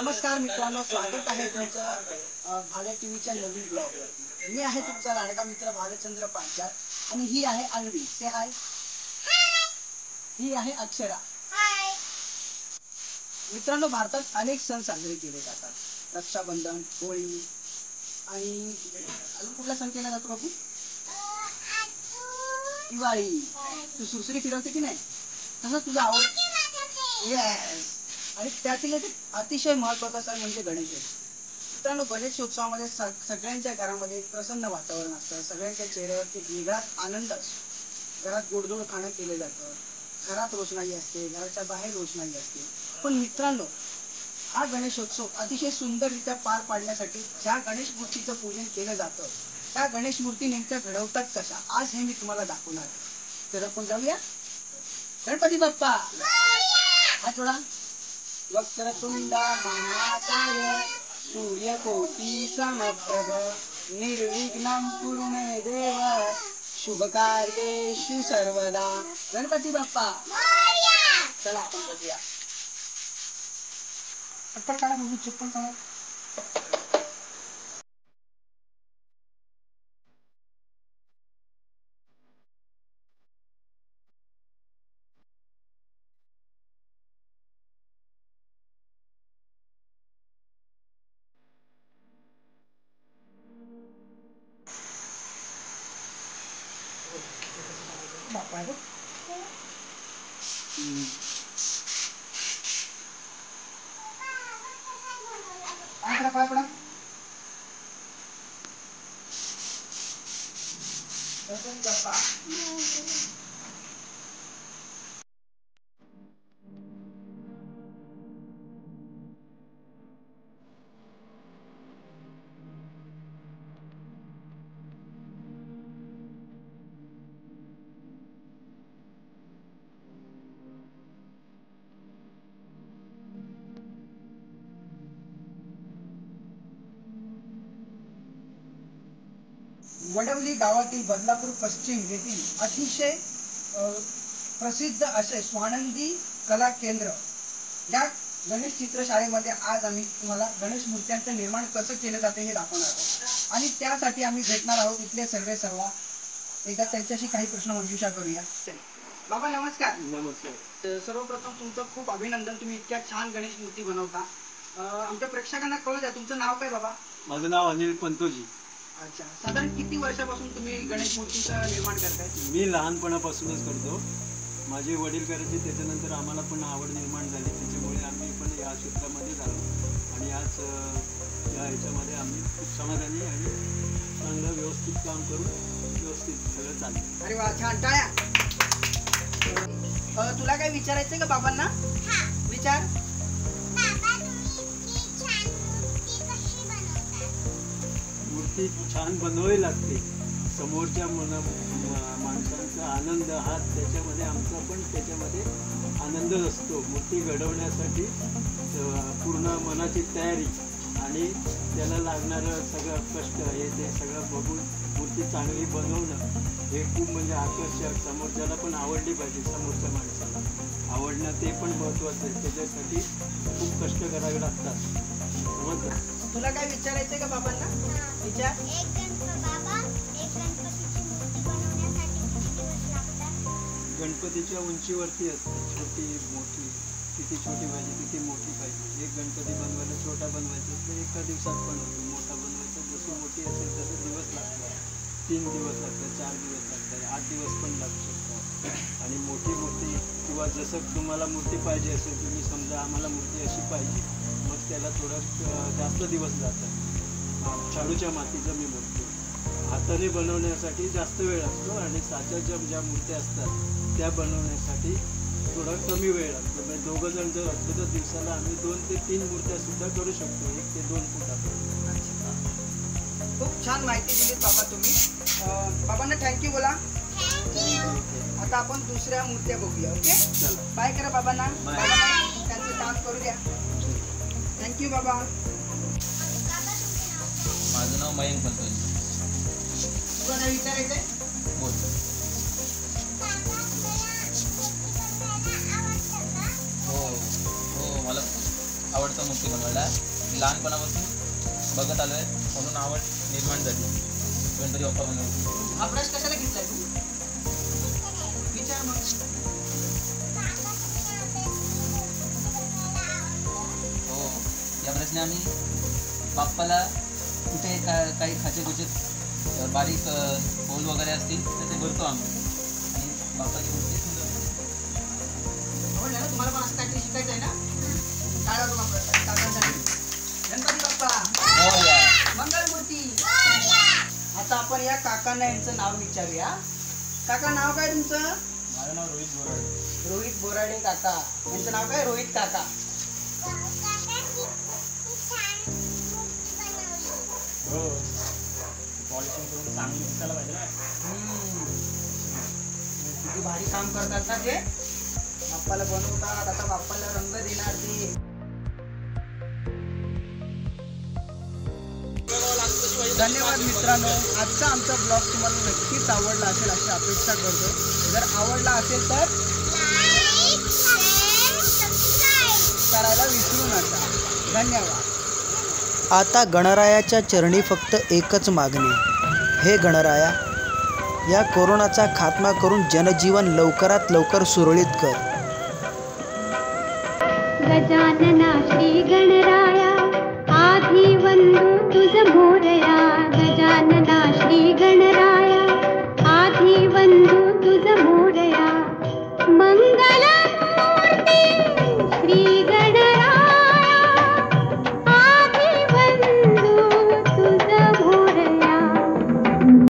नमस्कार मित्रांनो, स्वागत आहे तुमचं भारत टीव्हीच्या नवीन ब्लॉगवरती। मी आहे तुमचा लाडका मित्र भालचंद्र पांचाळ आणि ही आहे अन्वी। से हाय। ही आहे अक्षरा। मित्रांनो, भारतात अनेक सण साजरे केले जातात। रक्षाबंधन, होळी आणि अजून कुठला सण केला जातो बाबू? दिवाळी। तू सुसरी फिरवते की नाही? तसं तुझं आवड आणि त्यातील एक अतिशय महत्त्वाचा सण म्हणजे गणेशोत्सव। मित्रांनो, गणेशोत्सवामध्ये सगळ्यांच्या घरामध्ये एक प्रसन्न वातावरण असतं। सगळ्यांच्या चेहऱ्यावरती वेगळाच आनंद असतो। घरात गोडधोड खाणं केलं जातं, घरात रोषणाई असते, घराच्या बाहेर रोषणाई असते। पण मित्रांनो, हा गणेशोत्सव अतिशय सुंदररित्या पार पाडण्यासाठी ज्या गणेश मूर्तीचं पूजन केलं जातं, त्या गणेश मूर्ती नेमक्या घडवतात कशा, आज हे मी तुम्हाला दाखवणार आहे। तर आपण जाऊया। गणपती बाप्पा हात जोडा। वक्रतुंड महाकाय सूर्यकोटि समप्रभ निर्विघ्नं कुरु मे देव शुभकार्येषु सर्वदा। गणपती बाप्पा चला आपण बघूया। आता काय बघू, चप्पल काय बाप्पा आहे बघ। पाय पडा। गणपती बाप्पा वडवली गावातील बदलापूर पश्चिम येथील अतिशय प्रसिद्ध असे स्वानंदी कला केंद्र या गणेश चित्रशाळेमध्ये आज आम्ही तुम्हाला गणेश मूर्त्यांचं निर्माण कसं केलं जाते हे दाखवणार आहोत। आणि त्यासाठी आम्ही भेटणार आहोत इथले सर्व एकदा त्यांच्याशी काही प्रश्नमंजुषा करूया। बाबा नमस्कार। नमस्कार। सर्वप्रथम तुमचं खूप अभिनंदन, तुम्ही इतक्या छान गणेश मूर्ती बनवता। आमच्या प्रेक्षकांना कळू द्या, तुमचं नाव काय बाबा? माझं नाव अनिल पंतोजी। अच्छा, साधारण किती वर्षापासून तुम्ही गणेश मूर्तीचं निर्माण करताय? मी लहानपणापासूनच करतो। माझे वडील करायचे, त्याच्यानंतर आम्हाला पण आवड निर्माण झाली, त्याच्यामुळे आम्ही पण या क्षेत्रामध्ये झालो आणि आज या ह्याच्यामध्ये आम्ही खूप समाधानी आणि चांगलं व्यवस्थित काम करून व्यवस्थित सगळं चालतं। अरे वा, छान, टाळ्या। तुला काय विचारायचंय का बाबांना? विचार। मूर्ती छान बनवावी लागते। समोरच्या माणसांचा आनंद हा त्याच्यामध्ये, आमचा पण त्याच्यामध्ये आनंदच असतो। मूर्ती घडवण्यासाठी पूर्ण मनाची तयारी आणि त्याला लागणारं सगळं कष्ट हे ते सगळं बघून मूर्ती चांगली बनवणं हे खूप म्हणजे आकर्षक, समोरच्याला पण आवडली पाहिजे, समोरच्या माणसाला आवडणं ते पण महत्त्वाचं आहे। त्याच्यासाठी खूप कष्ट करावे लागतात, समजलं? तुला काय विचारायचंय का बाबांना? विचार। गणपतीच्या उंचीवरती असते, छोटी मोठी, किती छोटी पाहिजे किती मोठी पाहिजे। एक गणपती बनवायला छोटा बनवायचा तर एका दिवसात पण होतो, मोठा बनवायचा जशी मोठी असेल तसे दिवस लागतात, 3 दिवस लागतात, 4 दिवस लागतात, 8 दिवस पण लागू शकतात। आणि मोठी मूर्ती किंवा जसं तुम्हाला मूर्ती पाहिजे असेल, तुम्ही समजा आम्हाला मूर्ती अशी पाहिजे, मग त्याला थोडं जास्त दिवस जातात। शाडूच्या मातीचं मी बनतो, हाताने बनवण्यासाठी जास्त वेळ लागतो आणि साच्याच्या ज्या मूर्त्या असतात त्या बनवण्यासाठी थोडा कमी वेळ लागतो। म्हणजे दोघं जण जर असतो तर दिवसाला आम्ही 2 ते 3 मूर्त्या सुद्धा करू शकतो, 1 ते 2 फुटापर्यंत। खूप छान माहिती दिली बाबा तुम्ही। बाबांना थँक्यू बोला। आता आपण दुसऱ्या मूर्त्या बघूया। ओके, बाय करा बाबांना। त्यांचं काम करू द्या। थँक्यू बाबा। माझं नाव मयंक पंतोजी। तुला काय विचारायचंय? बोल। हो हो, मला आवडतं मूर्ती बनवायला। लहानपणापासून बघत आलो आहे म्हणून आवड निर्माण झाली गणपती बाप्पा बनवायची. हा ब्रश कशाला घेतलाय तू? विचार मग. हो, या ब्रशने आम्ही बाप्पाला कुठे काही खाचेखुचे बारीक होल वगैरे असतील तर ते भरतो आम्ही आणि बाप्पाची मूर्ती सुंदर होते. आवडलं ना तुम्हाला पण असं काहीतरी शिकायचं आहे ना? टाळ्या वाजवा बाप्पा, काकांसाठी. गणपती बाप्पा मोरया. मंगलमूर्ती. आता आपण या काकांना यांचं नाव विचारूया. काका नाव काय तुमचं? माझं नाव रोहित बोराडे. रोहित बोराडे काका. यांचं नाव काय? रोहित काका. हो, पॉलिशिंग करून चांगली दिसायला पाहिजे ना. किती भारी काम करतात ना ते. बाप्पाला बनवतात, आता बाप्पाला रंग देणार ते. धन्यवाद मित्रांनो. आजचा आमचा ब्लॉग तुम्हाला नक्कीच आवडला असेल अशी अपेक्षा करतो. जर आवडला असेल तर करायला विसरू नका. धन्यवाद. आता गणरायाच्या चरणी फक्त एकच मागणी. हे गणराया, या कोरोनाचा खात्मा करून जनजीवन लवकरात लवकर सुरळीत कर. गजानना श्री गणराया आधी वंदू तुझ मोरया. गजानना श्री